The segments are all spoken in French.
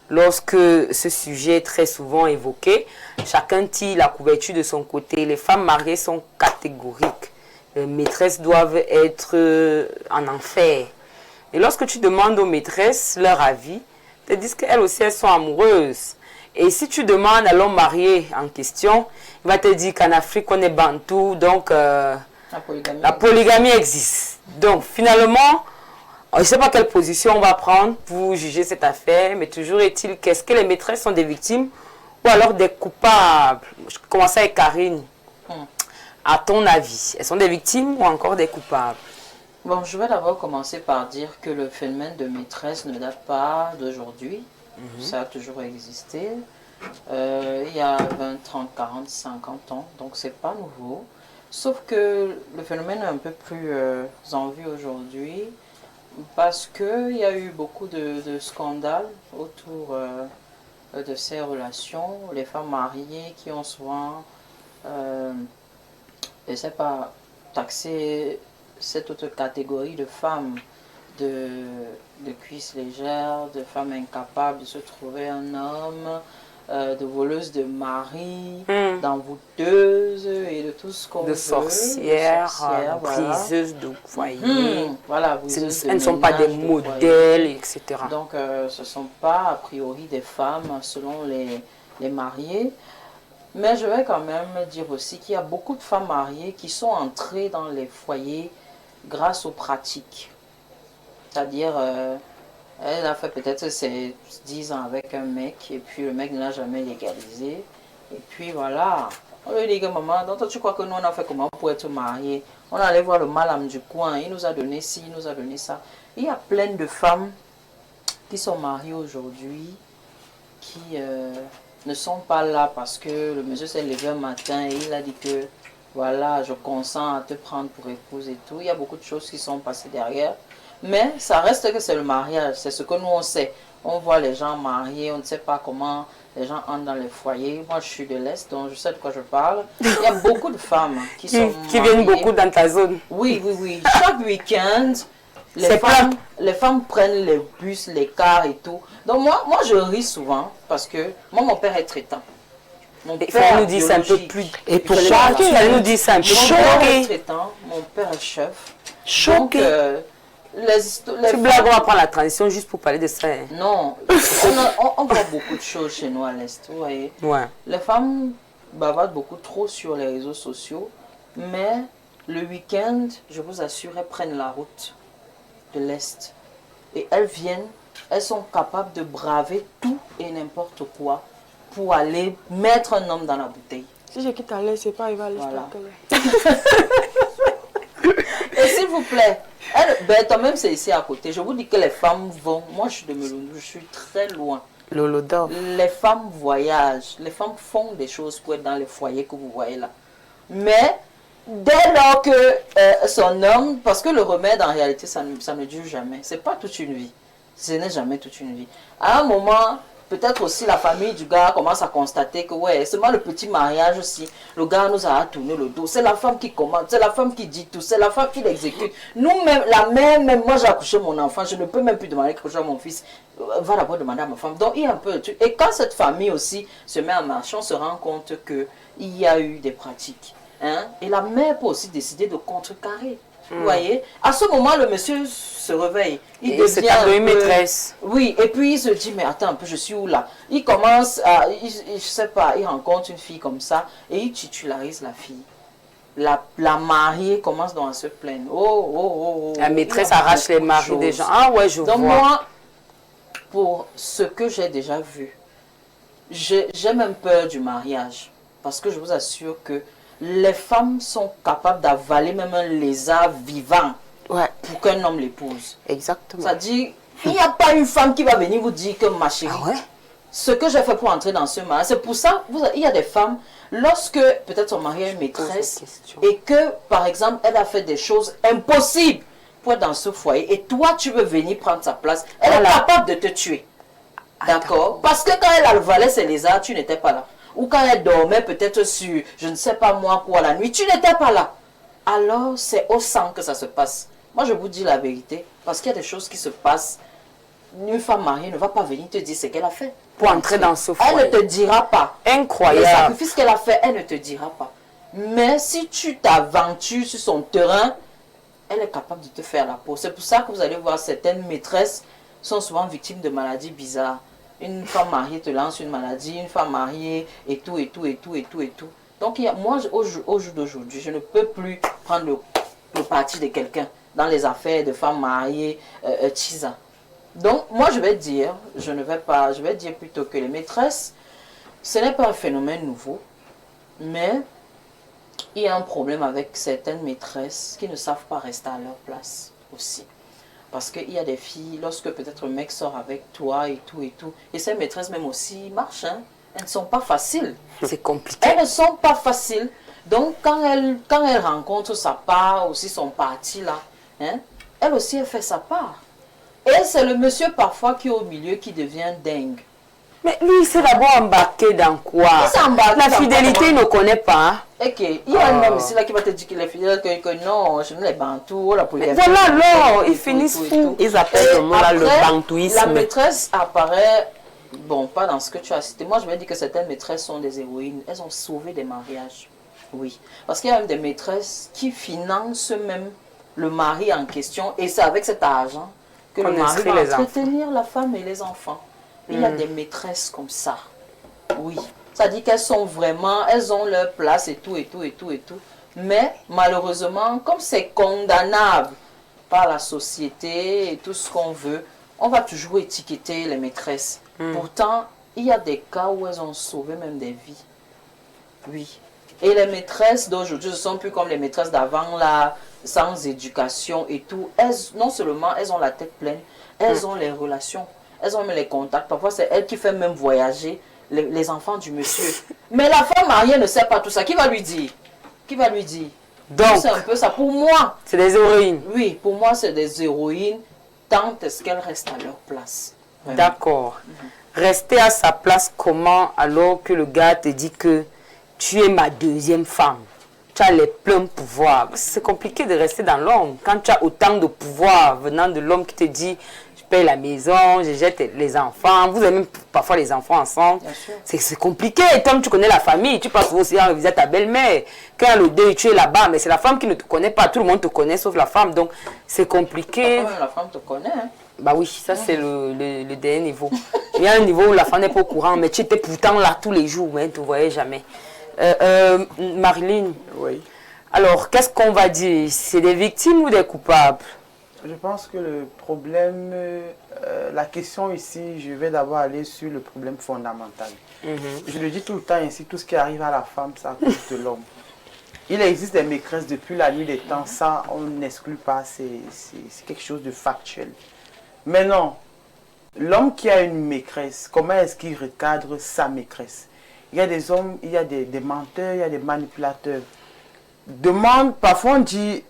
Lorsque ce sujet est très souvent évoqué, chacun tire la couverture de son côté. Les femmes mariées sont catégoriques. Les maîtresses doivent être en enfer. Et lorsque tu demandes aux maîtresses leur avis, elles te disent qu'elles aussi elles sont amoureuses. Et si tu demandes à l'homme marié en question, il va te dire qu'en Afrique on est bantou, donc la polygamie existe. Donc finalement, je ne sais pas quelle position on va prendre pour juger cette affaire, mais toujours est-il qu'est-ce que les maîtresses sont des victimes ou alors des coupables. Je commence avec Karine. À ton avis, elles sont des victimes ou encore des coupables? Bon, je vais d'abord commencer par dire que le phénomène de maîtresse ne date pas d'aujourd'hui. Ça a toujours existé. Il y a 20, 30, 40, 50 ans, donc c'est pas nouveau. Sauf que le phénomène est un peu plus en vue aujourd'hui parce qu'il y a eu beaucoup de scandales autour de ces relations. Les femmes mariées qui ont souvent, je ne sais pas, taxé cette autre catégorie de femmes de cuisses légères, de femmes incapables de se trouver un homme, de voleuses de mari, d'envoûteuses et de tout ce qu'on veut. De sorcières, briseuses de foyer. Voilà, elles ne sont pas des modèles, etc. Donc, ce ne sont pas a priori des femmes selon les mariés. Mais je vais quand même dire aussi qu'il y a beaucoup de femmes mariées qui sont entrées dans les foyers grâce aux pratiques. C'est-à-dire, elle a fait peut-être ses 10 ans avec un mec et puis le mec ne l'a jamais légalisé. Et puis voilà, on lui dit que maman, donc toi tu crois que nous on a fait comment pour être mariés? On allait voir le malham du coin, il nous a donné ci, il nous a donné ça. Il y a plein de femmes qui sont mariées aujourd'hui qui ne sont pas là parce que le monsieur s'est levé un matin et il a dit que voilà, je consens à te prendre pour épouse et tout. Il y a beaucoup de choses qui sont passées derrière. Mais ça reste que c'est le mariage, c'est ce que nous on sait. On voit les gens mariés, on ne sait pas comment les gens entrent dans les foyers. Moi je suis de l'Est, donc je sais de quoi je parle. Il y a beaucoup de femmes qui sont mariées. Qui viennent beaucoup dans ta zone. Oui, oui, oui. Chaque week-end, les femmes prennent les bus, les cars et tout. Donc moi je ris souvent parce que moi mon père est traitant. Mon père nous dit ça un peu plus. Et pourquoi tu nous dis ça un peu plus? Mon père est traitant, mon père est chef. Choqué. Tu blagues, on va prendre la transition juste pour parler de ça. Hein. Non, on voit beaucoup de choses chez nous à l'Est, vous voyez. Ouais. Les femmes bavardent beaucoup trop sur les réseaux sociaux, mais le week-end, je vous assure, elles prennent la route de l'Est. Et elles viennent, elles sont capables de braver tout et n'importe quoi pour aller mettre un homme dans la bouteille. Si je quitte à l'Est, c'est pas arrivé à l'Est. Voilà. Et s'il vous plaît, toi-même c'est ici à côté. Je vous dis que les femmes vont. Moi je suis de Melundou, je suis très loin. Lolodo. Les femmes voyagent, les femmes font des choses pour être dans les foyers que vous voyez là. Mais dès lors que son homme, parce que le remède en réalité ça ne dure jamais. C'est pas toute une vie. Ce n'est jamais toute une vie. À un moment. Peut-être aussi la famille du gars commence à constater que ouais, seulement le petit mariage aussi, le gars nous a tourné le dos. C'est la femme qui commande, c'est la femme qui dit tout, c'est la femme qui l'exécute. Nous-mêmes, la mère, même moi j'ai accouché mon enfant, je ne peux même plus demander quelque chose à mon fils. Va d'abord demander à ma femme. Donc il y a un peu de truc. Et quand cette famille aussi se met en marche, on se rend compte qu'il y a eu des pratiques. Hein? Et la mère peut aussi décider de contrecarrer. Vous voyez, à ce moment, le monsieur se réveille. Il devient une maîtresse. Oui, et puis il se dit, mais attends un peu, je suis où là? Il commence à, je sais pas, il rencontre une fille comme ça et il titularise la fille. La mariée commence donc à se plaindre. La maîtresse arrache les maris des gens. Ah ouais, je vois. Donc moi, pour ce que j'ai déjà vu, j'ai même peur du mariage. Parce que je vous assure que les femmes sont capables d'avaler même un lézard vivant pour qu'un homme l'épouse. Exactement. Ça dit, il n'y a pas une femme qui va venir vous dire que ma chérie, ce que j'ai fait pour entrer dans ce mariage, c'est pour ça, il y a des femmes, lorsque peut-être son mari est une maîtresse et que, par exemple, elle a fait des choses impossibles pour être dans ce foyer et toi, tu veux venir prendre sa place, elle est capable de te tuer. D'accord? Parce que quand elle avalait ses lézards, tu n'étais pas là. Ou quand elle dormait peut-être sur, je ne sais pas moi quoi, la nuit, tu n'étais pas là. Alors, c'est au sang que ça se passe. Moi, je vous dis la vérité, parce qu'il y a des choses qui se passent une femme mariée ne va pas venir te dire ce qu'elle a fait. Pour entrer dans ce foyer. Elle ne te dira pas. Incroyable. Les sacrifices qu'elle a fait, elle ne te dira pas. Mais si tu t'aventures sur son terrain, elle est capable de te faire la peau. C'est pour ça que vous allez voir certaines maîtresses sont souvent victimes de maladies bizarres. Une femme mariée te lance une maladie, une femme mariée et tout, et tout, et tout, et tout, et tout. Donc moi, au jour d'aujourd'hui, je ne peux plus prendre le parti de quelqu'un dans les affaires de femmes mariées, tisa. Donc, moi, je vais dire plutôt que les maîtresses, ce n'est pas un phénomène nouveau, mais il y a un problème avec certaines maîtresses qui ne savent pas rester à leur place aussi. Parce qu'il y a des filles, lorsque peut-être un mec sort avec toi et tout, et ces maîtresses même aussi marchent, hein, elles ne sont pas faciles. C'est compliqué. Elles ne sont pas faciles. Donc, quand elle rencontre sa part, aussi son parti là, hein, elle aussi, elle fait sa part. Et c'est le monsieur parfois qui est au milieu qui devient dingue. Mais lui, il s'est d'abord embarqué dans quoi? La fidélité, il ne connaît pas. Ok, il y a un homme ici là qui va te dire qu'il est fidèle, que non, je ne l'ai pas tout. Voilà, alors, ils finissent fous. Ils appellent le mot là le bantouisme. La maîtresse apparaît, bon, pas dans ce que tu as cité. Moi, je vais dire que certaines maîtresses sont des héroïnes. Elles ont sauvé des mariages. Oui, parce qu'il y a même des maîtresses qui financent même le mari en question. Et c'est avec cet argent que le mari va entretenir la femme et les enfants. Il y a des maîtresses comme ça. Oui. Ça dit qu'elles sont vraiment, elles ont leur place et tout, et tout, et tout, et tout. Mais malheureusement, comme c'est condamnable par la société et tout ce qu'on veut, on va toujours étiqueter les maîtresses. Pourtant, il y a des cas où elles ont sauvé même des vies. Oui. Et les maîtresses d'aujourd'hui ne sont plus comme les maîtresses d'avant, là, sans éducation et tout. Elles, non seulement elles ont la tête pleine, elles ont les relations. Elles ont même les contacts. Parfois, c'est elle qui fait même voyager les enfants du monsieur. Mais la femme mariée ne sait pas tout ça. Qui va lui dire? Qui va lui dire? Donc, c'est un peu ça. Pour moi, c'est des héroïnes. Oui, pour moi, c'est des héroïnes. Tant est-ce qu'elles restent à leur place. D'accord. Rester à sa place comment alors que le gars te dit que tu es ma deuxième femme? Tu as les pleins pouvoirs. C'est compliqué de rester dans l'homme. Quand tu as autant de pouvoir venant de l'homme qui te dit paye la maison, je jette les enfants, vous avez même parfois les enfants ensemble. C'est compliqué. Comme tu connais la famille, tu passes aussi à visiter ta belle-mère. Quand le deuil, tu es là-bas, mais c'est la femme qui ne te connaît pas. Tout le monde te connaît sauf la femme. Donc c'est compliqué. La femme te connaît. Hein? Bah oui, ça c'est le dernier niveau. Il y a un niveau où la femme n'est pas au courant, mais tu étais pourtant là tous les jours, mais tu ne voyais jamais. Marilyn. Oui. Alors, qu'est-ce qu'on va dire? C'est des victimes ou des coupables? Je pense que le problème, la question ici, je vais d'abord aller sur le problème fondamental. Je le dis tout le temps ainsi, tout ce qui arrive à la femme, c'est à cause de l'homme. Il existe des maîtresses depuis la nuit des temps, ça on n'exclut pas, c'est quelque chose de factuel. Mais non, l'homme qui a une maîtresse, comment est-ce qu'il recadre sa maîtresse? Il y a des hommes, il y a des menteurs, il y a des manipulateurs. Parfois on dit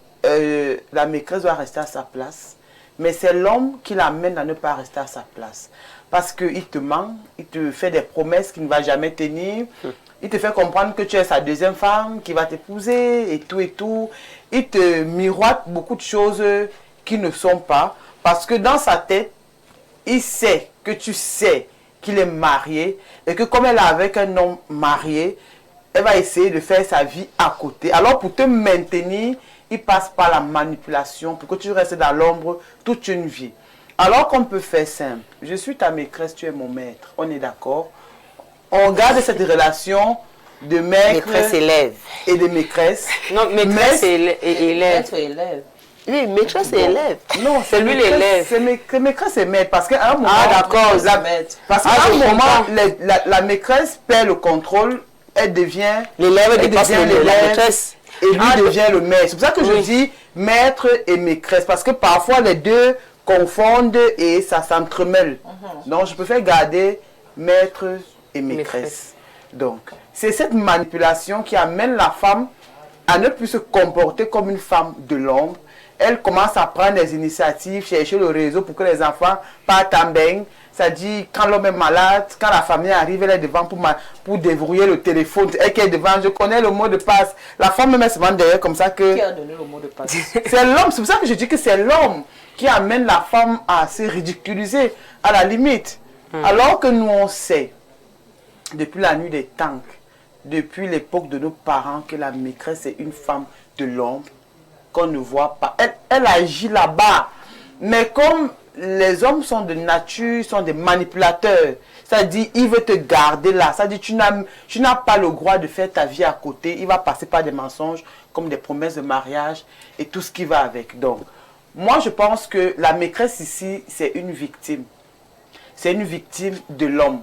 la maîtresse doit rester à sa place, mais c'est l'homme qui l'amène à ne pas rester à sa place. Parce qu'il te ment, il te fait des promesses qu'il ne va jamais tenir, il te fait comprendre que tu es sa deuxième femme, qui va t'épouser et tout et tout. Il te miroite beaucoup de choses qui ne sont pas, parce que dans sa tête, il sait que tu sais qu'il est marié et que comme elle est avec un homme marié, elle va essayer de faire sa vie à côté. Alors pour te maintenir, il passe par la manipulation pour que tu restes dans l'ombre toute une vie. Alors qu'on peut faire simple. Je suis ta maîtresse, tu es mon maître. On est d'accord? On garde cette relation de maîtresse-élève et de maîtresse. Non, maîtresse et élève. Oui, maîtresse et élève. Non, c'est lui l'élève. C'est maîtresse et maître. Parce qu'à un moment, d'accord. Parce qu'à un moment, la maîtresse perd le contrôle. Elle devient l'élève, elle devient l'élève. Et lui devient le maître. C'est pour ça que je dis maître et maîtresse. Parce que parfois les deux confondent et ça s'entremêle. Donc je préfère garder maître et maîtresse. Donc c'est cette manipulation qui amène la femme à ne plus se comporter comme une femme de l'ombre. Elle commence à prendre des initiatives, chercher le réseau pour que les enfants partent en bain. Ça dit, quand l'homme est malade, quand la famille arrive, elle est devant pour déverrouiller le téléphone. Elle qui est devant, je connais le mot de passe. La femme même se vend derrière comme ça que... Qui a donné le mot de passe? C'est l'homme, c'est pour ça que je dis que c'est l'homme. qui amène la femme à se ridiculiser à la limite. Alors que nous, on sait, depuis la nuit des temps, depuis l'époque de nos parents, que la maîtresse est une femme de l'ombre, qu'on ne voit pas. Elle agit là-bas. Mais comme les hommes sont de nature, sont des manipulateurs, c'est-à-dire, il veut te garder là. C'est-à-dire, tu n'as pas le droit de faire ta vie à côté. Il va passer par des mensonges, comme des promesses de mariage et tout ce qui va avec. Donc, moi, je pense que la maîtresse ici, c'est une victime. C'est une victime de l'homme.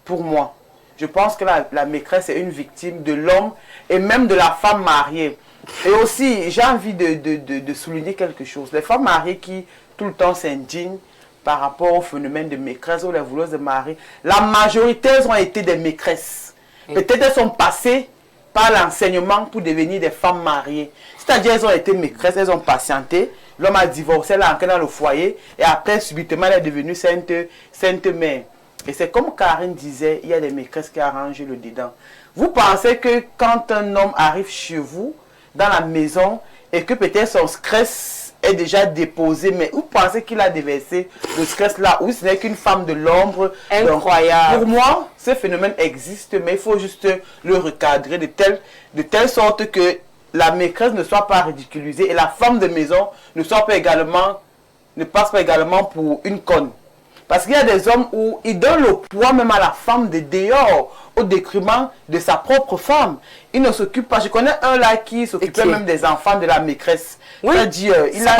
Pour moi. Je pense que la maîtresse est une victime de l'homme et même de la femme mariée. Et aussi, j'ai envie de souligner quelque chose. Les femmes mariées qui, tout le temps, s'indignent par rapport au phénomène de maîtresse ou les voleuses de mari, la majorité, elles ont été des maîtresses. Peut-être elles sont passées par l'enseignement pour devenir des femmes mariées. C'est-à-dire, elles ont été maîtresses, elles ont patienté. L'homme a divorcé, elle est entrée dans le foyer. Et après, subitement, elle est devenue sainte mère. Et c'est comme Karine disait, il y a des maîtresses qui arrangent le dedans. Vous pensez que quand un homme arrive chez vous, dans la maison, et que peut-être son stress est déjà déposé, mais vous pensez qu'il a déversé le stress là, ou ce n'est qu'une femme de l'ombre? Incroyable. Donc, pour moi, ce phénomène existe, mais il faut juste le recadrer de telle sorte que la maîtresse ne soit pas ridiculisée et la femme de maison ne passe pas également pour une conne. Parce qu'il y a des hommes où ils donnent le poids même à la femme de dehors, au détriment de sa propre femme. Il ne s'occupe pas. Je connais un là qui s'occupait même des enfants de la maîtresse. Oui,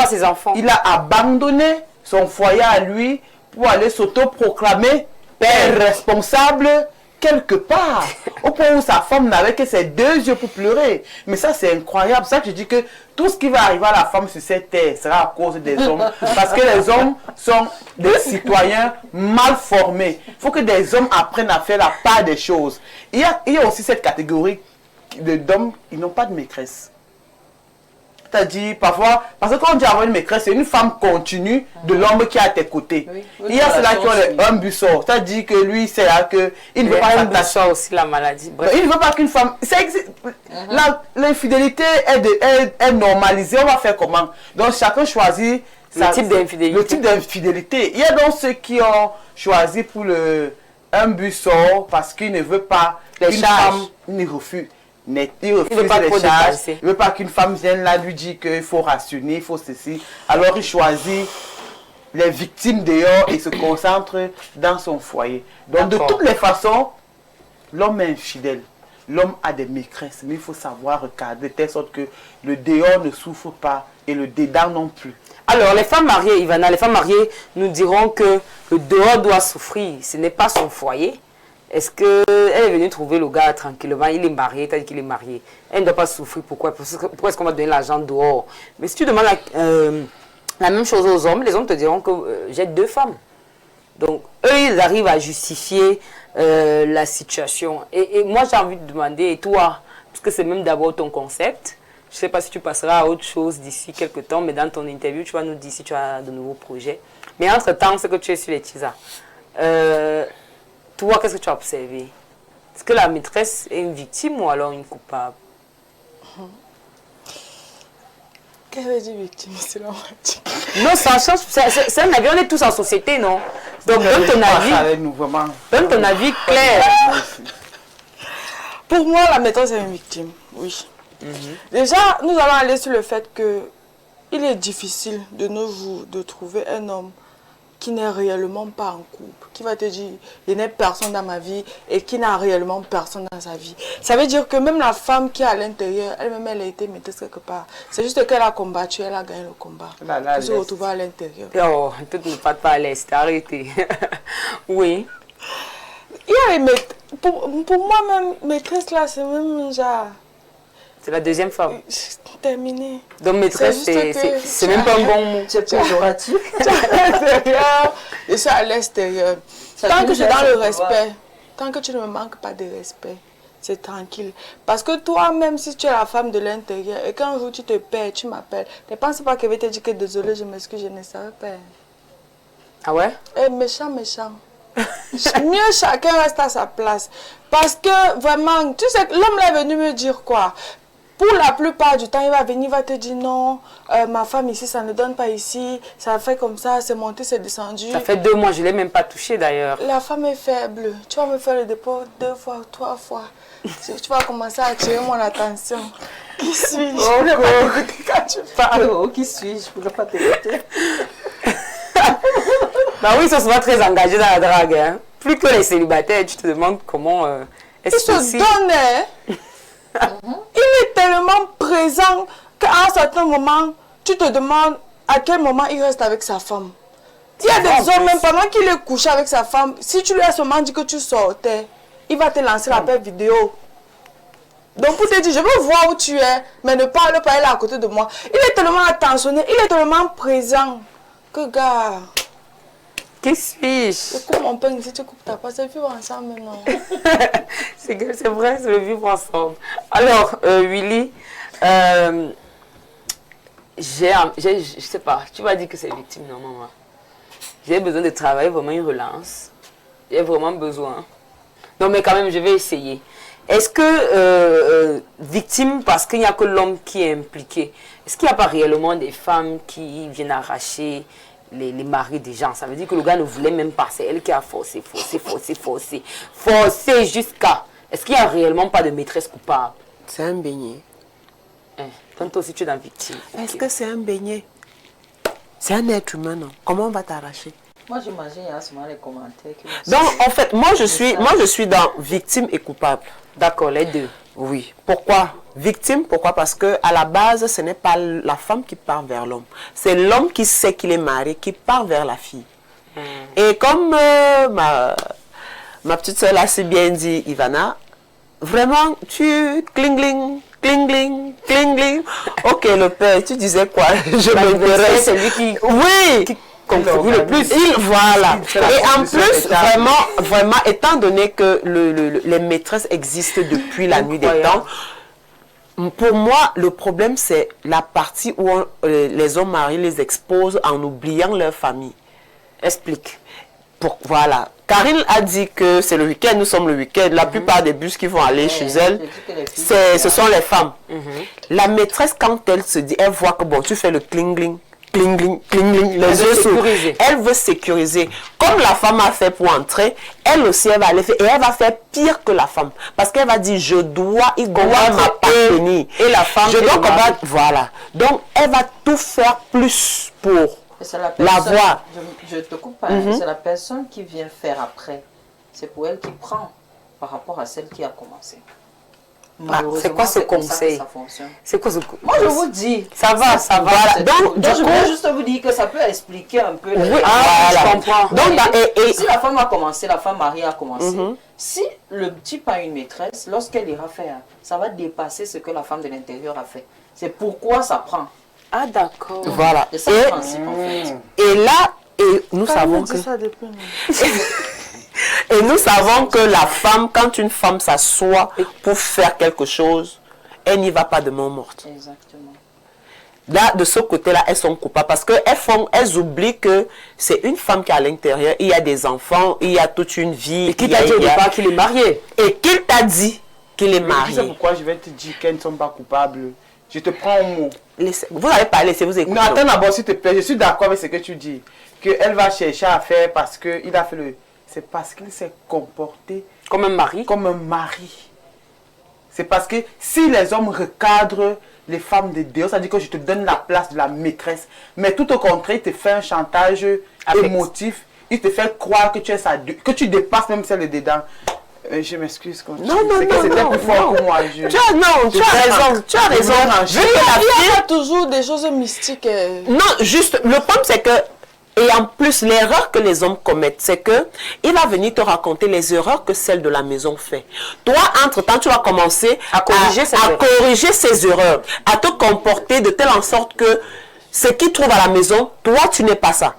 ses enfants. Il a abandonné son foyer à lui pour aller s'autoproclamer père responsable quelque part. Au point où sa femme n'avait que ses 2 yeux pour pleurer. Mais ça, c'est incroyable. C'est ça que je dis que tout ce qui va arriver à la femme sur cette terre sera à cause des hommes. Parce que les hommes sont des citoyens mal formés. Il faut que des hommes apprennent à faire la part des choses. Il y a aussi cette catégorie d'hommes, ils n'ont pas de maîtresse. C'est-à-dire, parfois, parce que quand on dit avoir une maîtresse, c'est une femme continue de l'homme qui est à tes côtés. Oui, il y a ceux-là qui ont un bussor. C'est-à-dire que lui, c'est là que il ne veut pas s'attacher aussi la maladie. Bref. Il ne veut pas qu'une femme. L'infidélité est normalisée. On va faire comment? Donc, chacun choisit le type d'infidélité. Il y a donc ceux qui ont choisi pour un bussor parce qu'il ne veut pas une femme. Il refuse. Il refuse les charges. Il ne veut pas qu'une femme vienne là lui dire qu'il faut rationner, il faut ceci. Alors il choisit les victimes dehors et se concentre dans son foyer. Donc de toutes les façons, l'homme est infidèle. L'homme a des maîtresses, mais il faut savoir recadrer de telle sorte que le dehors ne souffre pas et le dedans non plus. Alors les femmes mariées, Ivana, les femmes mariées nous diront que le dehors doit souffrir. Ce n'est pas son foyer. Est-ce qu'elle est venue trouver le gars tranquillement, il est marié, t'as dit qu'il est marié. Elle ne doit pas souffrir, pourquoi est-ce qu'on va donner l'argent dehors? Mais si tu demandes la même chose aux hommes, les hommes te diront que j'ai 2 femmes. Donc, eux, ils arrivent à justifier la situation. Et moi, j'ai envie de demander, et toi, parce que c'est même d'abord ton concept, je ne sais pas si tu passeras à autre chose d'ici quelques temps, mais dans ton interview, tu vas nous dire si tu as de nouveaux projets. Mais entre-temps, c'est que tu es sur les TISA. Toi, qu'est-ce que tu as observé? Est-ce que la maîtresse est une victime ou alors une coupable? Qu'est-ce que dit victime? C'est la moitié. Non, ça change. C'est un avis, on est tous en société, non? Donc, donne ton avis. Donne ton avis clair. Pour moi, la maîtresse est une victime, oui. Déjà, nous allons aller sur le fait que il est difficile de nos jours de trouver un homme qui n'est réellement pas en couple, qui va te dire, il n'y a personne dans ma vie et qui n'a réellement personne dans sa vie. Ça veut dire que même la femme qui est à l'intérieur, elle-même, elle a été maîtresse quelque part. C'est juste qu'elle a combattu, elle a gagné le combat. Elle se retrouve à l'intérieur. Oh, tout ne part pas à l'est, arrêtez. Oui. Il y a les maîtresses. Pour moi, même, maîtresse là, c'est même genre... C'est la 2e femme. Terminé. Donc maîtresse, c'est même pas un bon mot. C'est péjoratif. Je suis à l'extérieur. Tant que je suis dans le respect, tant que tu ne me manques pas de respect, c'est tranquille. Parce que toi-même, si tu es la femme de l'intérieur et qu'un jour tu te perds, tu m'appelles, ne pense pas que je vais te dire que désolé, je m'excuse, je ne savais pas. Ah ouais? Eh, méchant, méchant. Mieux chacun reste à sa place. Parce que vraiment, tu sais, l'homme est venu me dire quoi? Pour la plupart du temps, il va venir, il va te dire non, ma femme ici, ça ne donne pas ici, ça fait comme ça, c'est monté, c'est descendu. Ça fait 2 mois, je ne l'ai même pas touché d'ailleurs. La femme est faible. Tu vas me faire le dépôt 2 fois, 3 fois. Tu vas commencer à attirer mon attention. Qui suis-je? Oh, Je ne vais pas t'écouter quand tu parles. Oh, qui suis-je? Je ne pourrais pas t'écouter. Bah oui, ils sont souvent très engagés dans la drague. Hein. Plus que les célibataires, tu te demandes comment Il se donne, hein. Il est tellement présent qu'à un certain moment, tu te demandes à quel moment il reste avec sa femme. Il y a des hommes, même pendant qu'il est couché avec sa femme, si tu lui as seulement dit que tu sortais, il va te lancer l'appel vidéo. Donc pour te dire, je veux voir où tu es, mais ne parle pas, elle est à côté de moi. Il est tellement attentionné, il est tellement présent que gars... Qui suis-je? Je coupe mon pain ici, tu coupes ta part, c'est vivre ensemble, non? C'est vrai, c'est le vivre ensemble. Alors, Willy, je sais pas, tu vas dire que c'est victime, non, maman. J'ai besoin de travailler, vraiment une relance. J'ai vraiment besoin. Non, mais quand même, je vais essayer. Est-ce que victime parce qu'il n'y a que l'homme qui est impliqué? Est-ce qu'il n'y a pas réellement des femmes qui viennent arracher les maris des gens? Ça veut dire que le gars ne voulait même pas. C'est elle qui a forcé jusqu'à... Est-ce qu'il n'y a réellement pas de maîtresse coupable? C'est un beignet. Quand toi aussi tu es dans victime. Est-ce que c'est un beignet? C'est un être humain, non? Comment on va t'arracher? Moi, j'imagine, il y a souvent les commentaires qui... Donc, en fait, moi, je suis dans victime et coupable. D'accord, les deux. Oui. Pourquoi? Victime, pourquoi? Parce que à la base, ce n'est pas la femme qui part vers l'homme. C'est l'homme qui sait qu'il est marié, qui part vers la fille. Et comme ma petite soeur l'a si bien dit, Ivana, vraiment, tu cling-cling, cling-cling, cling-cling. Ok, le père, tu disais quoi? Je m'intéresse. C'est lui qui... Oui! contribue le plus. Voilà. Et en plus, vraiment, étant donné que les maîtresses existent depuis la nuit des temps, pour moi, le problème, c'est la partie où les hommes mariés les exposent en oubliant leur famille. Explique. Voilà. Karine a dit que c'est le week-end, nous sommes le week-end. La plupart des bus qui vont aller chez elle, ce sont les femmes. La maîtresse, quand elle se dit, elle voit que bon, tu fais le cling-cling, cling, les yeux s'ouvrent. Elle veut sécuriser. Comme la femme a fait pour entrer, elle aussi, elle va aller faire. Et elle va faire pire que la femme. Parce qu'elle va dire, il doit m'appartenir. Et la femme, je dois combattre. Voilà. Donc, elle va tout faire plus pour l'avoir. Je te coupe pas. C'est la personne qui vient faire après. C'est pour elle qui prend par rapport à celle qui a commencé. C'est quoi ce conseil? C'est quoi ce conseil? Moi, je vous dis. Ça va. Donc, je voulais juste vous dire que ça peut expliquer un peu. Oui, je comprends. Donc, si la femme a commencé, la femme mariée a commencé, si le type a une maîtresse, lorsqu'elle ira faire, ça va dépasser ce que la femme de l'intérieur a fait. C'est pourquoi ça prend. Ah, d'accord. Voilà. C'est ça le principe, en fait. Et là, nous savons que... Et nous savons que la femme, quand une femme s'assoit pour faire quelque chose, elle n'y va pas de main morte. Exactement. Là, de ce côté-là, elles sont coupables parce qu'elles oublient que c'est une femme qui est à l'intérieur, il y a des enfants, il y a toute une vie. Et qui t'a dit au départ qu'il est marié? Et qu'il t'a dit qu'il est marié. Tu sais pourquoi je vais te dire qu'elles ne sont pas coupables? Je te prends au mot. Vous n'allez pas laisser vous écouter. Non, attends d'abord, s'il te plaît. Je suis d'accord avec ce que tu dis. Qu'elle va chercher à faire parce qu'il a fait le... C'est parce qu'il s'est comporté comme un mari. Comme un mari. C'est parce que si les hommes recadrent les femmes de dehors, ça dit que je te donne la place de la maîtresse. Mais tout au contraire, il te fait un chantage émotif. Il te fait croire que tu es que tu dépasses même celle de dedans. Je m'excuse. Non, c'était plus fort que moi. Tu as raison. Il y a toujours des choses mystiques. Non, juste, le problème c'est que, et en plus, l'erreur que les hommes commettent, c'est que il va venir te raconter les erreurs que celle de la maison fait. Toi, entre-temps, tu vas commencer à corriger ses erreurs, à te comporter de telle en sorte que ce qu'il trouve à la maison, toi, tu n'es pas ça.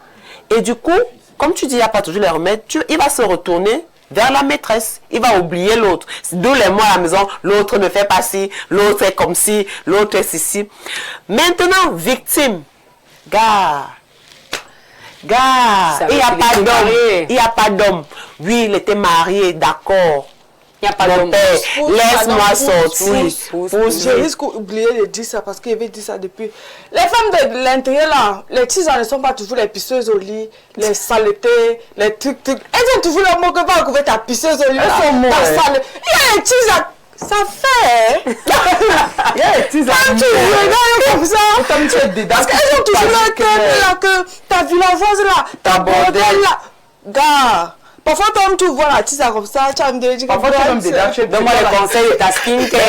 Et du coup, comme tu dis, il n'y a pas toujours les remèdes, il va se retourner vers la maîtresse. Il va oublier l'autre. 2 les mois à la maison, l'autre ne fait pas ci, l'autre est comme ci, l'autre est ceci. Maintenant, victime. Gars, il n'y a pas d'homme. Il n'y a pas d'homme. Oui, il était marié, d'accord. Il n'y a pas Mon d'homme. père, laisse-moi Pousse, sortir. Je risque d'oublier de dire ça parce qu'il avait dit ça depuis. Les femmes de l'intérieur là, les tisanes ne sont pas toujours les pisseuses au lit, les saletés, les trucs. Elles ont toujours le mot que va couver ta pisseuse au lit. Elles sont molles. Il y a les tisanes. Ça fait. Il y a les tisanes. Quand tu regardes comme ça. Comme tu es dedans. Parce qu'elles ont toujours le cœur là que ta villageoise là, ta bordel là. Gars. Parfois, toi, tu vois la tisane comme ça, tu vas me dire. Parfois, tu es même dedans. Donne-moi les conseils de ta skincare.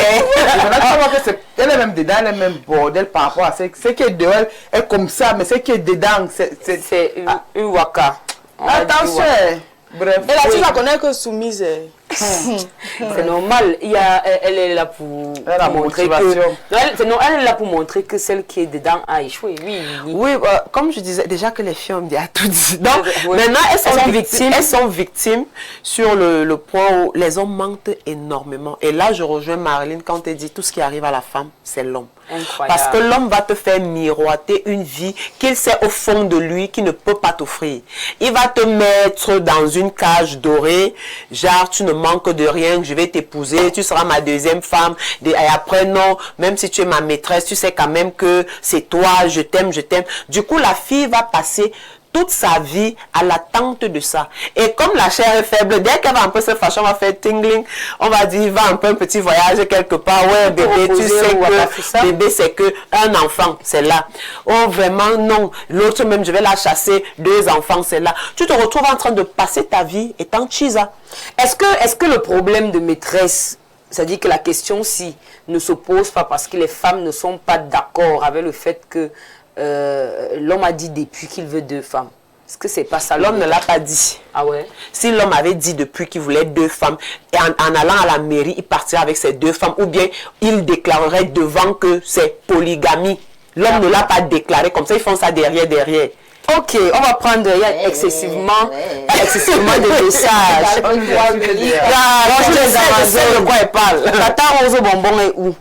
Elle est même dedans, elle est même bordel par rapport à ce qui est dehors, elle est comme ça, mais ce qui est dedans, C'est une waka. On a dit attention. waka. Bref. Et là, tu la connais que soumise. C'est normal. Elle est là pour Elle a montrer que. motivation. Elle est là pour montrer que celle qui est dedans a échoué. Oui. Oui, comme je disais, déjà que les filles ont bien tout dit. Donc, Oui. maintenant, Elles sont victimes sur le point où les hommes mentent énormément. Et là, je rejoins Marilyn quand elle dit tout ce qui arrive à la femme, c'est l'homme. Incroyable. Parce que l'homme va te faire miroiter une vie qu'il sait au fond de lui qu'il ne peut pas t'offrir. Il va te mettre dans une cage dorée, genre tu ne manques de rien, je vais t'épouser, tu seras ma deuxième femme. Et après, non, même si tu es ma maîtresse, tu sais quand même que c'est toi, je t'aime, je t'aime. Du coup, la fille va passer toute sa vie à l'attente de ça. Et comme la chair est faible, dès qu'elle va un peu se fâcher, on va faire tingling, on va dire, va un peu un petit voyage quelque part, ouais bébé, tu sais que bébé c'est que un enfant, c'est là. Oh vraiment non, l'autre même je vais la chasser, 2 enfants, c'est là. Tu te retrouves en train de passer ta vie étant chisa. Est-ce que le problème de maîtresse, c'est-à-dire que la question si ne se pose pas parce que les femmes ne sont pas d'accord avec le fait que l'homme a dit depuis qu'il veut 2 femmes. Est-ce que c'est pas ça? L'homme ne l'a pas dit. Ah ouais? Si l'homme avait dit depuis qu'il voulait 2 femmes, et en allant à la mairie, il partirait avec ces 2 femmes, ou bien il déclarerait devant que c'est polygamie. L'homme ne l'a pas déclaré comme ça, ils font ça derrière. Ok, on va prendre excessivement de messages. Je sais de quoi elle parle. Tata Rose Bonbon est où?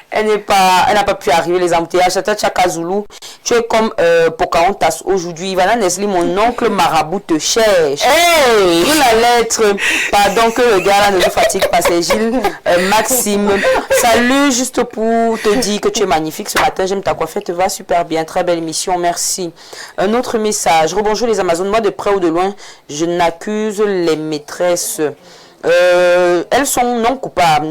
Elle n'a pas pu arriver, les embouteillages. Tata Chaka Zulu, tu es comme Pocahontas aujourd'hui. Ivana Nesli, mon oncle marabout te cherche. Hey! La lettre, pardon que le gars là ne me fatigue pas, c'est Gilles Maxime. Salut, juste pour te dire que tu es magnifique ce matin. J'aime ta coiffure, te va super bien. Très belle émission, merci. Un autre message. Rebonjour les Amazones, moi de près ou de loin, je n'accuse les maîtresses. Elles sont non coupables,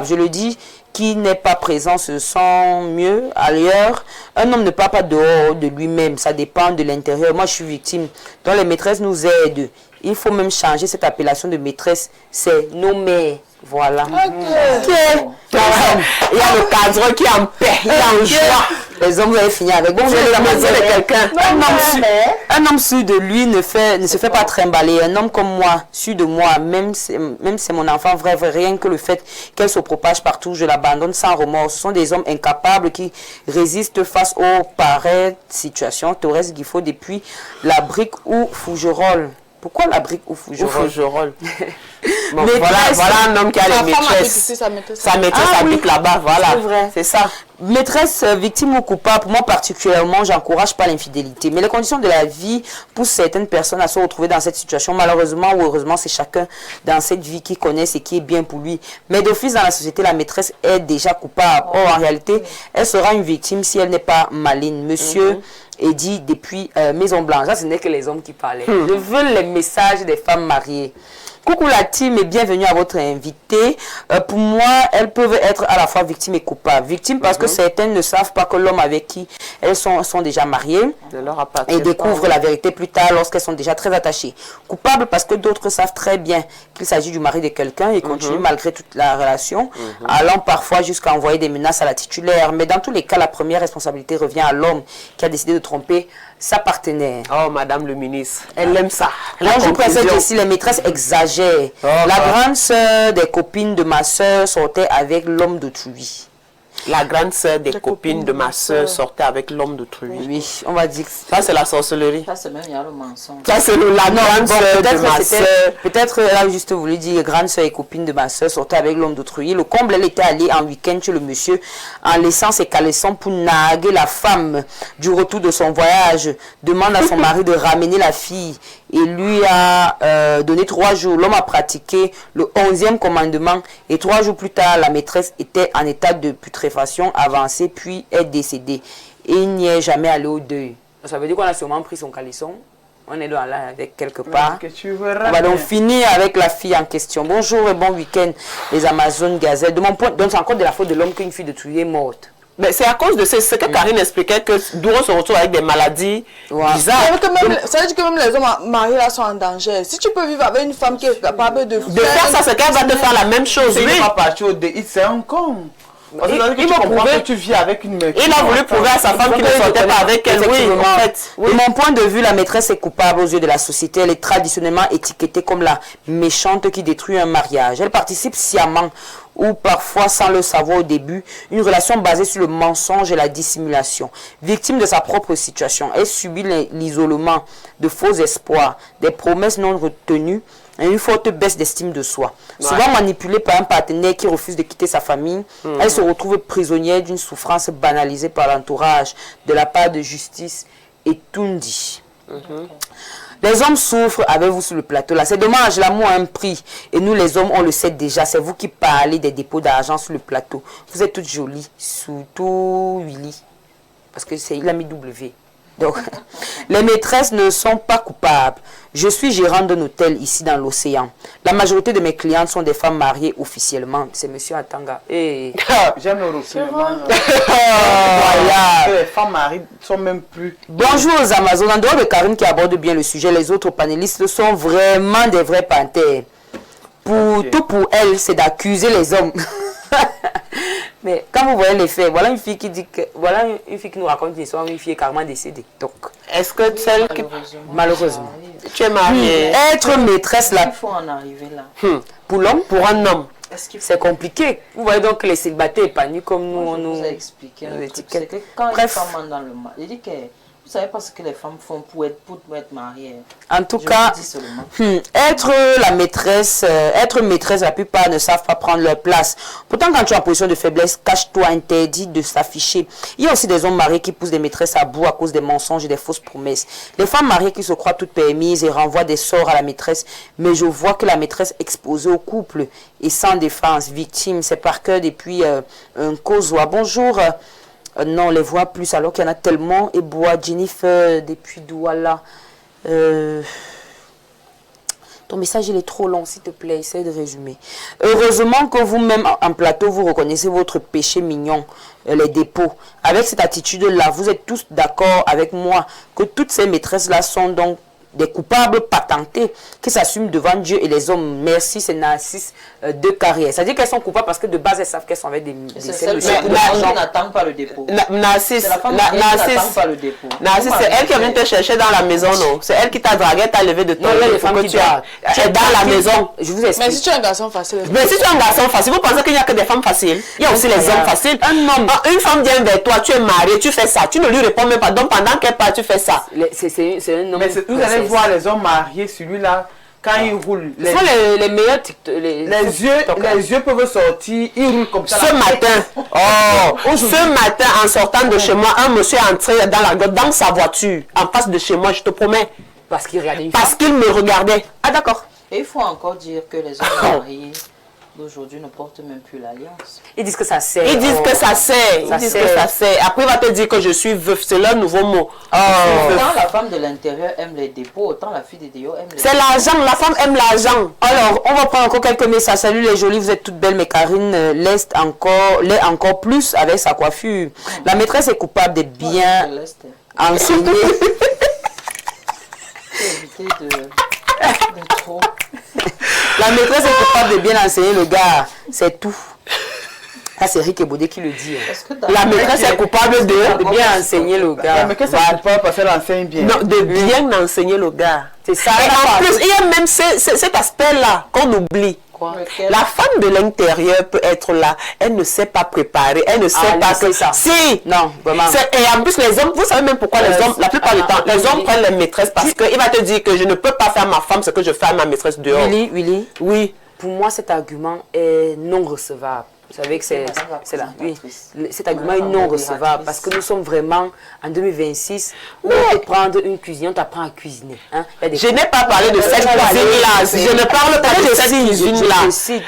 je le dis, qui n'est pas présent se sent mieux ailleurs. Un homme ne part pas dehors de lui-même, ça dépend de l'intérieur. Moi je suis victime, donc les maîtresses nous aident. Il faut même changer cette appellation de maîtresse, c'est nos mères. Voilà. Ok. Il y a le cadre qui est en paix, il est en joie. Les hommes, vous allez finir avec. Bon, je vais de quelqu'un. Un homme sûr de lui ne se fait pas trimballer. Un homme comme moi, sûr de moi, même c'est mon enfant vrai, rien que le fait qu'elle se propage partout, je l'abandonne sans remords. Ce sont des hommes incapables qui résistent face aux pareilles situations. Torres Guifo depuis la brique ou Fougerolles. Pourquoi la brique ou Fougerolles? Bon, voilà un homme qui a les maîtresses. Sa maîtresse habite là-bas, voilà. C'est ça. Maîtresse, victime ou coupable, pour moi particulièrement, j'encourage pas l'infidélité. Mais les conditions de la vie poussent certaines personnes à se retrouver dans cette situation. Malheureusement ou heureusement, c'est chacun dans cette vie qui connaît ce qui est bien pour lui. Mais d'office dans la société, la maîtresse est déjà coupable. Or, en réalité, elle sera une victime si elle n'est pas maligne. Monsieur Eddy, depuis Maison Blanche, ça ce n'est que les hommes qui parlaient. Je veux les messages des femmes mariées. Coucou la team et bienvenue à votre invité. Pour moi, elles peuvent être à la fois victimes et coupables. Victimes parce que certaines ne savent pas que l'homme avec qui elles sont déjà mariées et découvrent la vérité plus tard lorsqu'elles sont déjà très attachées. Coupables parce que d'autres savent très bien qu'il s'agit du mari de quelqu'un et continuent malgré toute la relation, allant parfois jusqu'à envoyer des menaces à la titulaire. Mais dans tous les cas, la première responsabilité revient à l'homme qui a décidé de tromper sa partenaire. Oh, madame le ministre, elle aime ça. Là, je précise ici, les maîtresses exagèrent. La grande sœur des copines de ma sœur sortait avec l'homme d'autrui. La grande sœur des copines de ma sœur sortait avec l'homme d'autrui. Oui, on va dire que Ça, c'est la sorcellerie. Ça, c'est même, il y a le mensonge. Ça, c'est la grande sœur de ma sœur. Peut-être elle a juste voulu dire grande sœur et copine de ma sœur sortait avec l'homme d'autrui. Le comble, elle était allée en week-end chez le monsieur en laissant ses caleçons pour narguer la femme du retour de son voyage. Demande à son mari de ramener la fille et lui a donné 3 jours. L'homme a pratiqué le 11e commandement et 3 jours plus tard, la maîtresse était en état de putréfaction avancée puis est décédée. Et il n'y est jamais allé au deuil. Ça veut dire qu'on a sûrement pris son caleçon. On est là avec quelque part. On va donc finir avec la fille en question. Bonjour et bon week-end, les Amazones Gazelles. De mon point, donc c'est encore de la faute de l'homme qu'une fille de tuer est morte. Mais c'est à cause de ce que Karine expliquait que Douro se retrouve avec des maladies bizarres. Ça veut dire que même les hommes mariés là sont en danger. Si tu peux vivre avec une femme qui est capable de faire ça, c'est qu'elle va te faire la même chose. Il n'est pas parti au dé, c'est un con. Il va prouver que tu vis avec une mère. Il a voulu prouver à sa femme qu'il ne sortait pas avec elle. Oui, en fait. De mon point de vue, la maîtresse est coupable aux yeux de la société. Elle est traditionnellement étiquetée comme la méchante qui détruit un mariage. Elle participe sciemment ou parfois sans le savoir au début, une relation basée sur le mensonge et la dissimulation. Victime de sa propre situation, elle subit l'isolement, de faux espoirs, des promesses non retenues et une forte baisse d'estime de soi. Souvent manipulée par un partenaire qui refuse de quitter sa famille, elle se retrouve prisonnière d'une souffrance banalisée par l'entourage de la part de Justice et Tundi. Les hommes souffrent avec vous sur le plateau là. C'est dommage, l'amour a un prix. Et nous les hommes, on le sait déjà. C'est vous qui parlez des dépôts d'argent sur le plateau. Vous êtes toutes jolies, surtout Willy. Parce que c'est il a mis W. Donc, les maîtresses ne sont pas coupables. Je suis gérante d'un hôtel ici dans l'océan. La majorité de mes clientes sont des femmes mariées officiellement. C'est monsieur Atanga. Hey. J'aime le refoulement. Voilà. Les femmes mariées sont même plus... Bonjour aux Amazones. En dehors de Karine qui aborde bien le sujet, les autres panélistes sont vraiment des vrais panthères. Tout pour elles, c'est d'accuser les hommes. Mais quand vous voyez les faits, voilà une fille qui dit que voilà une fille qui nous raconte une histoire, une fille est carrément décédée. Donc, est-ce que celle qui malheureusement tu es mariée, être maîtresse là, il faut en arriver là. Pour l'homme, pour un homme, c'est compliqué. Vous voyez donc les célibataires épanouis comme nous, on nous expliqué. C'est que quand une femme entre dans le mal, il dit que vous savez pas ce que les femmes font pour être mariées. En tout cas, être maîtresse, la plupart ne savent pas prendre leur place. Pourtant, quand tu es en position de faiblesse, cache-toi, interdit de s'afficher. Il y a aussi des hommes mariés qui poussent des maîtresses à bout à cause des mensonges et des fausses promesses. Les femmes mariées qui se croient toutes permises et renvoient des sorts à la maîtresse. Mais je vois que la maîtresse exposée au couple et sans défense, victime, c'est par cœur depuis un causois. Bonjour. Non, on les voit plus alors qu'il y en a tellement. Et bois Jennifer depuis Douala. Ton message il est trop long, s'il te plaît, essaye de résumer. Heureusement que vous-même en plateau, vous reconnaissez votre péché mignon, les dépôts. Avec cette attitude-là, vous êtes tous d'accord avec moi que toutes ces maîtresses-là sont donc des coupables patentés qui s'assument devant Dieu et les hommes. Merci, c'est Narcisse de Carrière. C'est-à-dire qu'elles sont coupables parce que de base, elles savent qu'elles sont avec des l'argent n'attend pas le dépôt. Narcisse, c'est elle qui est venue te chercher dans la maison, non? C'est elle qui t'a dragué, t'a levé de ton lit pour que tu es dans la maison. Je vous explique. Mais si tu es un garçon facile. Mais si tu es un garçon facile, vous pensez qu'il n'y a que des femmes faciles? Il y a aussi les hommes faciles. Une femme vient vers toi, tu es marié, tu fais ça. Tu ne lui réponds même pas. Donc pendant qu'elle part, tu fais ça. C'est un homme. Mais vous allez voir les hommes mariés, celui-là, quand il roule. Ce sont les meilleurs les yeux peuvent sortir, il roule comme ça. Ce matin, en sortant de chez moi, un monsieur est entré dans sa voiture, en face de chez moi, je te promets. Parce qu'il regardait. Parce qu'il me regardait. Ah d'accord. Et il faut encore dire que les hommes mariés d'aujourd'hui ne portent même plus l'alliance. Ils disent que ça sert. Ils disent que ça sert. Ils disent que ça sert. Après, il va te dire que je suis veuf. C'est leur nouveau mot. Autant la femme de l'intérieur aime les dépôts, autant la fille des dehors aime les dépôts. C'est l'argent. La femme aime l'argent. Alors, on va prendre encore quelques messages. Salut les jolies, vous êtes toutes belles, mais Karine l'est encore plus avec sa coiffure. La maîtresse est coupable de bien enseigner. trop. La maîtresse est capable de bien enseigner le gars, c'est tout. Ça, c'est Rick Ebodé qui le dit. La maîtresse est coupable de bien enseigner le gars. La maîtresse est coupable parce qu'elle enseigne bien. Non, de bien enseigner le gars. C'est ça. Et en plus, il y a même cet aspect-là qu'on oublie. quoi? La femme de l'intérieur peut être là, elle ne sait pas préparer, elle ne sait pas que ça. Si. Non, vraiment. Et en plus, les hommes, vous savez même pourquoi les hommes, la plupart du temps, les hommes prennent les maîtresses parce qu'il va te dire que je ne peux pas faire ma femme ce que je fais à ma maîtresse dehors. Willy, Oui. pour moi, cet argument est non recevable. Vous savez que c'est là. Oui. Cet argument est non recevable parce que nous sommes vraiment en 2026. On peut prendre une cuisine, on t'apprend à cuisiner. Hein? Je n'ai pas parlé de cette cuisine-là. Je ne parle pas de cette cuisine-là.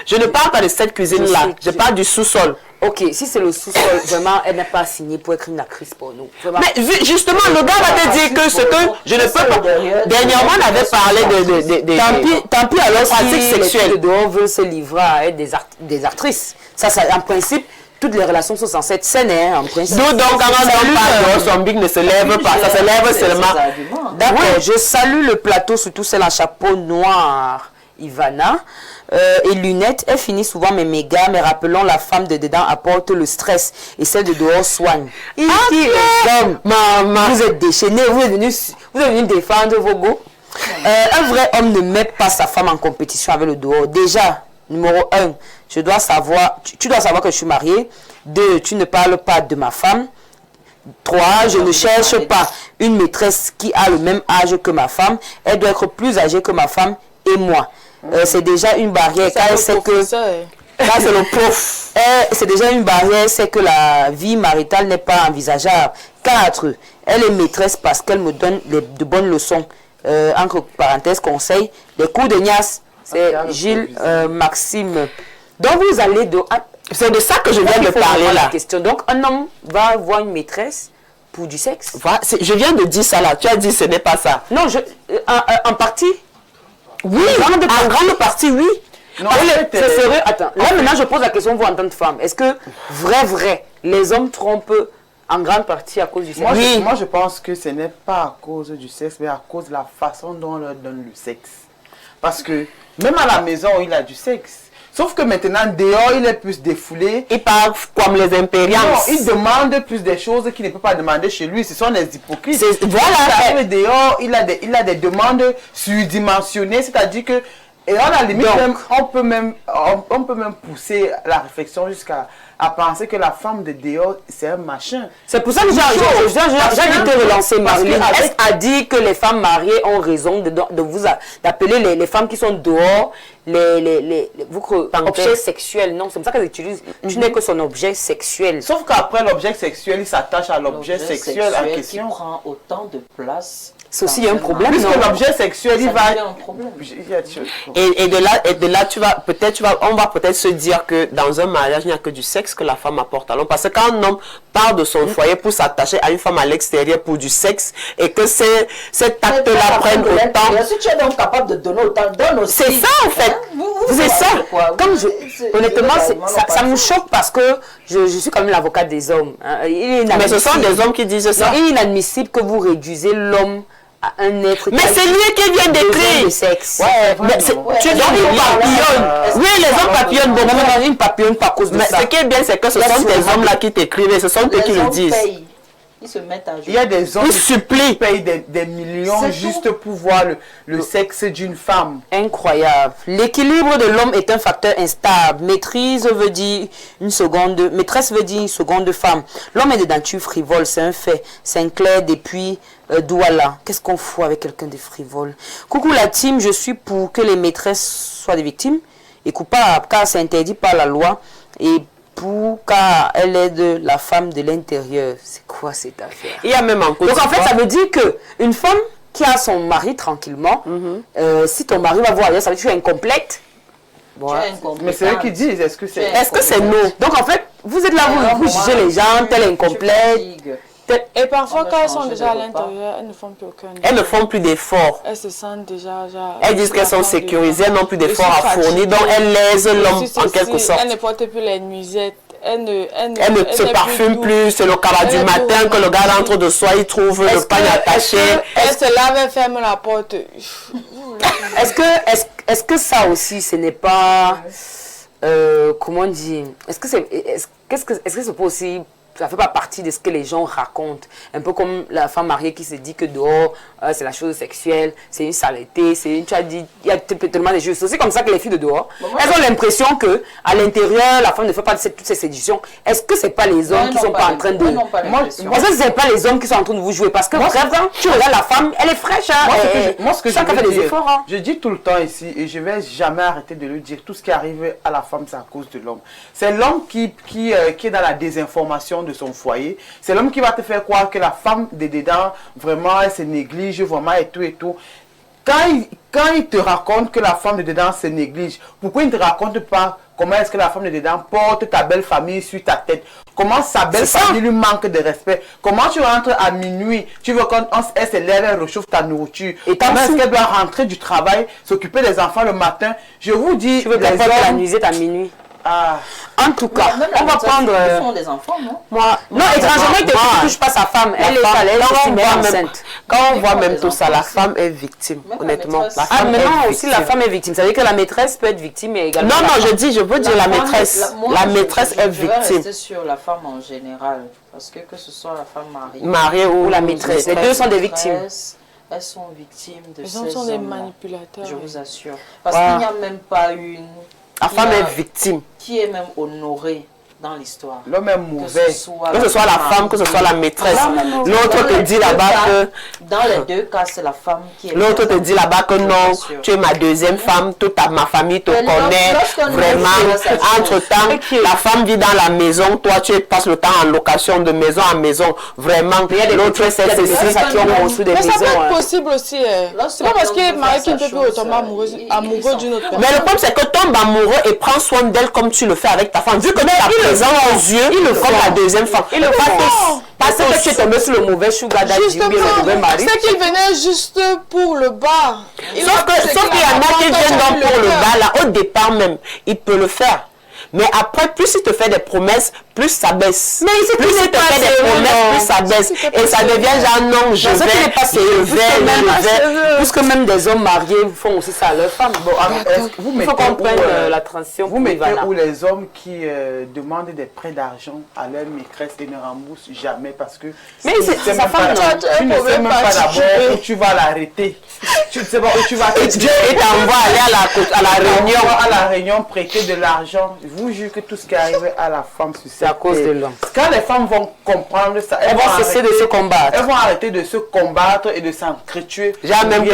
Je ne parle pas de cette cuisine-là. Je parle du sous-sol. Ok, si c'est le sous-sol, vraiment, elle n'est pas signée pour être une actrice pour nous. Vraiment. Mais justement, le gars va te dire que ce que je ne peux pas... Dernièrement, on avait parlé de Tant pis alors pratiques si sexuelles. les filles de dehors veulent se livrer à être des actrices. Ça, en principe, toutes les relations sont censées être saines, hein, en principe. Nous, donc, quand on parle dehors, son big ne se lève pas. Ça se lève seulement. D'accord, je salue le plateau, surtout celle en chapeau noir, Ivana. Et lunettes, elle finit souvent mes mégas, mais rappelons, la femme de dedans apporte le stress et celle de dehors soigne. Ici, les hommes, maman, vous êtes déchaînés, vous êtes venus défendre vos go. Un vrai homme ne met pas sa femme en compétition avec le dehors. Déjà, numéro 1, tu dois savoir que je suis mariée. 2, tu ne parles pas de ma femme. 3, je ne cherche pas une maîtresse qui a le même âge que ma femme. Elle doit être plus âgée que ma femme et moi. C'est déjà une barrière car c'est que c'est le prof. C'est déjà une barrière, c'est que la vie maritale n'est pas envisageable. 4, elle est maîtresse parce qu'elle me donne de bonnes leçons. Entre parenthèses, conseil, les cours de Nias, c'est Gilles Maxime. Donc vous allez de... C'est de ça que je viens de parler là. Question. Donc un homme va avoir une maîtresse pour du sexe. Voilà, je viens de dire ça là. Tu as dit ce n'est pas ça. Non, en partie. Oui, en grande partie, oui. C'est sérieux. Attends, là maintenant je pose la question vous en tant que femme. Est-ce que vrai, les hommes trompent en grande partie à cause du sexe? Moi je pense que ce n'est pas à cause du sexe, mais à cause de la façon dont on leur donne le sexe. Parce que même à la maison, il a du sexe. Sauf que maintenant, dehors, il est plus défoulé. Il parle comme les impériales. Non, il demande plus des choses qu'il ne peut pas demander chez lui. Ce sont des hypocrites. Voilà. Dehors, il a des demandes surdimensionnées. C'est-à-dire que, et à la limite, on peut même pousser la réflexion jusqu'à penser que la femme de dehors, c'est un machin. C'est pour ça que j'ai envie de relancer Marlène. Est-ce a dit que les femmes mariées ont raison d'appeler les femmes qui sont dehors objets sexuels? Non, c'est pour ça qu'elles utilisent. Tu n'es que son objet sexuel. Sauf qu'après l'objet sexuel, il s'attache à l'objet sexuel en question. Qui prend autant de place. C'est aussi un problème. Puisque l'objet sexuel, il va... un problème. Et de là, on va peut-être se dire que dans un mariage, il n'y a que du sexe que la femme apporte à l'homme. Parce que quand un homme part de son foyer pour s'attacher à une femme à l'extérieur pour du sexe, et que cet acte-là prenne autant... Si tu es donc capable de donner autant, donne aussi. C'est ça en fait. C'est ça. Honnêtement, ça me choque parce que je suis quand même l'avocate des hommes. Mais ce sont des hommes qui disent ça. Il est inadmissible que vous réduisez l'homme à un être. Mais c'est lui qui vient d'écrire. Tu es dans une papillonne. Oui, les hommes papillonnent beaucoup. Mais une papillonne pas à cause de ça. Mais ce qui est bien, c'est que ce sont des hommes là qui t'écrivent et ce sont eux qui le disent. Ils se mettent à jouer. Il y a des hommes qui payent des millions juste pour voir le sexe d'une femme. Incroyable. L'équilibre de l'homme est un facteur instable. Maîtresse veut dire une seconde femme. L'homme est de nature frivole, c'est un fait. Sinclair depuis Douala. Qu'est-ce qu'on fout avec quelqu'un de frivole? Coucou la team, je suis pour que les maîtresses soient des victimes et coupables car c'est interdit par la loi et car elle est de la femme de l'intérieur. C'est quoi cette affaire? Il y a même encore. Donc en fait, ça veut dire que une femme qui a son mari tranquillement, si ton mari va voir ailleurs, ça veut dire que tu es incomplète. Voilà. Mais c'est eux qui disent, est-ce que c'est non? Donc en fait, vous êtes là, vous jugez les gens, telle incomplète. Et parfois, quand elles sont déjà à l'intérieur, elles ne font plus aucun effort. Elles ne font plus d'efforts. Elles se sentent déjà... Elles disent qu'elles sont sécurisées, elles n'ont plus d'efforts à fournir, donc elles lèsent l'homme en quelque sorte. Elles ne portent plus les nuisettes. Elles ne se parfument plus, c'est le cabas du matin que le gars rentre de soi, il trouve le pagne attaché. Elle se lave et ferme la porte. Est-ce que ça aussi, ce n'est pas... comment dire? Est-ce que c'est pas aussi ça fait pas partie de ce que les gens racontent. Un peu comme la femme mariée qui se dit que dehors, c'est la chose sexuelle, c'est une saleté, tu as dit, il y a tellement de choses. C'est aussi comme ça que les filles de dehors, elles ont l'impression que à l'intérieur, la femme ne fait pas toutes ces séductions. Est-ce que c'est pas les hommes qui sont pas en train de... Est-ce que c'est pas les hommes qui sont en train de vous jouer? Parce que vraiment, tu regardes la femme, elle est fraîche. Moi, ce que chacun fait des efforts. Hein. Je dis tout le temps ici, et je vais jamais arrêter de le dire, tout ce qui arrive à la femme, c'est à cause de l'homme. C'est l'homme qui est dans la désinformation de son foyer. C'est l'homme qui va te faire croire que la femme de dedans, vraiment, elle se néglige, vraiment, et tout et tout. Quand il te raconte que la femme de dedans se néglige, pourquoi il ne te raconte pas comment est-ce que la femme de dedans porte ta belle famille sur ta tête? Comment sa belle famille lui manque de respect? Comment tu rentres à minuit? Tu veux qu'elle se lève, elle réchauffe ta nourriture? Et comment est-ce qu'elle doit rentrer du travail, s'occuper des enfants le matin? Je vous dis, tu veux qu'elle porte la nuisette à minuit? En tout cas, on va prendre... Ils font des enfants, non? Non, étrangement, il ne touche pas sa femme. Elle est enceinte. Quand on voit même tout ça, la femme est victime, honnêtement. Maintenant aussi, la femme est victime. Ça veut dire que la maîtresse peut être victime et également... Non, je veux dire la maîtresse. La maîtresse est victime. Je vais rester sur la femme en général. Parce que ce soit la femme mariée ou la maîtresse, les deux sont des victimes. Elles sont victimes de ces hommes sont des manipulateurs. Je vous assure. Parce qu'il n'y a même pas une... La femme est victime. Qui est même honorée dans l'histoire. L'homme est mauvais. Que ce soit la femme, que ce soit la maîtresse. L'autre te dit là-bas que... Dans les deux cas, c'est la femme qui est... L'autre te dit là-bas que non, tu es ma deuxième femme, toute ma famille te connaît. Vraiment, entre-temps, la femme vit dans la maison, toi tu passes le temps en location de maison en maison. Vraiment, l'autre c'est ça qui ont construit des maisons. Mais ça peut être possible aussi. C'est pas parce qu'il est marié qu'il ne peut plus tomber amoureux d'une autre personne. Mais le problème c'est que tombe amoureux et prends soin d'elle comme tu le fais avec ta femme. Vu que tu as présent aux yeux, comme la deuxième femme. Il le font. Parce que tu es tombé sur le mauvais sugar daddy, le mauvais mari. C'est qu'il venait juste pour le bas. Sauf qu'il y en a qui viennent donc pour le bas, là, au départ même. Il peut le faire. Mais après, plus il te fait des promesses, plus ça baisse. Mais plus il te fait des promesses, plus ça baisse. Et ça devient genre non, je vais. Puisque même des hommes mariés font aussi ça à leur femme. Bon, il faut qu'on prenne la transition. Vous mettez où les hommes qui demandent des prêts d'argent à leur maîtresse et ne remboursent jamais parce que mais c'est sa femme. Tu ne sais même pas d'abord où tu vas l'arrêter. Tu ne sais pas où tu vas te dire. Et t'envoies aller à la réunion prêter de l'argent. Je vous jure que tout ce qui arrive à la femme sur c'est à cause de l'homme. Quand les femmes vont comprendre ça, elles vont cesser de se combattre. Elles vont arrêter de se combattre et de s'entretuer. J'ai même que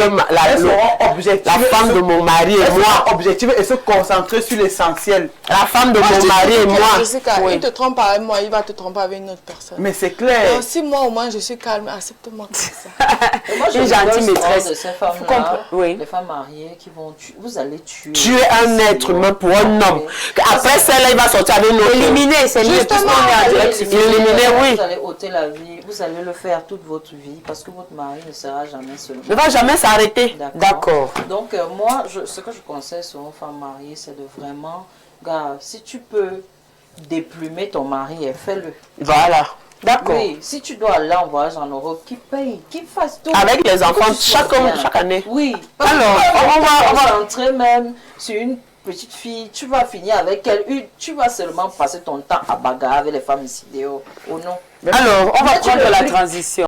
la femme de mon mari et moi objectives et se concentrer sur l'essentiel. La femme de mon mari et moi. Il te trompe avec moi, il va te tromper avec une autre personne. Mais c'est clair. Donc, si moi au moins je suis calme, accepte-moi comme ça. Moi j'ai une gentille maîtresse. De ces femmes-là, oui. les femmes mariées qui vont tuer, vous allez tuer. Tuer un être humain pour un homme. Après celle-là, il va sortir avec une autre. Éliminer, c'est mieux. Éliminer, oui. Vous allez ôter la vie, vous allez le faire toute votre vie parce que votre mari ne sera jamais seul. Ne va jamais s'arrêter. D'accord. Donc moi, ce que je conseille sur une femme mariée, c'est de vraiment, gars, si tu peux déplumer ton mari, fais-le. Voilà. D'accord. Oui, si tu dois aller en voyage en Europe, qui paye, qui fasse tout. Avec les enfants, chaque année. Oui. Alors, on va entrer même sur une petite fille, tu vas finir avec elle, tu vas seulement passer ton temps à bagarrer avec les femmes ici, ou non. Alors, on va prendre la transition.